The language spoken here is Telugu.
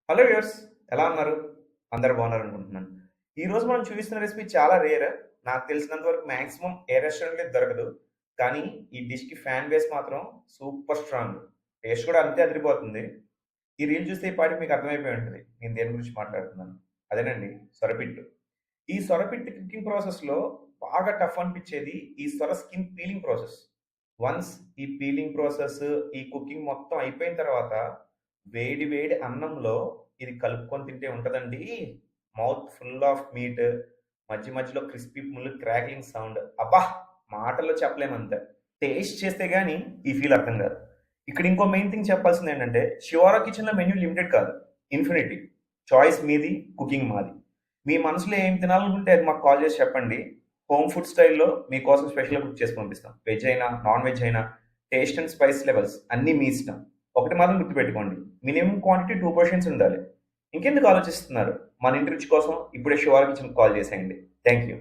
హలో వ్యూయర్స్, ఎలా ఉన్నారు? అందరూ బాగున్నారనుకుంటున్నాను. ఈరోజు మనం చూపిస్తున్న రెసిపీ చాలా రేర్. నాకు తెలిసినంత వరకు మాక్సిమం ఏ రెస్టారెంట్‌లో దొరకదు. కానీ ఈ డిష్‌కి ఫ్యాన్ బేస్ మాత్రం సూపర్ స్ట్రాంగ్. టేస్ట్ కూడా అంతే అదిరిపోతుంది. ఈ రీల్ చూస్తే ఈ పాటికి మీకు అర్థమైపోయి ఉంటది. నేను దేని గురించి మాట్లాడుతున్నాను. అదేనండి సొరపిట్టు. ఈ సొరపిట్టు కుకింగ్ ప్రాసెస్‌లో బాగా టఫ్ అనిపించేది ఈ సొర స్కిన్ పీలింగ్ ప్రాసెస్. వన్స్ ఈ పీలింగ్ ప్రాసెస్, ఈ కుకింగ్ మొత్తం అయిపోయిన తర్వాత వేడి వేడి అన్నంలో ఇది కలుపుకొని తింటే ఉంటదండి. Mouth full of meat. మధ్య మధ్యలో క్రిస్పీ ముల్లు క్రాక్లింగ్ సౌండ్. అబ్బా! మాటల్లో చెప్పలేమంతే. టేస్ట్ చేస్తే గాని ఈ ఫీల్ అర్థం కాదు. ఇక్కడ ఇంకో మెయిన్ థింగ్ చెప్పాల్సిందేంటంటే, శివారా కిచెన్‌లో మెన్యూ లిమిటెడ్ కాదు. ఇన్ఫినిటీ. చాయిస్ మీది, కుకింగ్ మాది. మీ మనసులో ఏం తినాలనుకుంటే అది మాకు కాల్ చేసి చెప్పండి. హోమ్ ఫుడ్ స్టైల్‌లో మీకోసం స్పెషల్‌గా కుక్ చేసి పంపిస్తాం. వెజ్ అయినా, నాన్ వెజ్ అయినా, టేస్ట్ అండ్ స్పైస్ లెవెల్స్ అన్నీ మీ ఇష్టం. ఒకటి మాత్రం గుర్తుపెట్టుకోండి. మినిమమ్ క్వాంటిటీ 2 పోర్షన్స్ ఉండాలి. ఇంకెందుకు ఆలోచిస్తున్నారు? మన ఇంటి రుచి కోసం ఇప్పుడే శివారా కిచెన్‌కి కాల్ చేసేయండి. Thank you.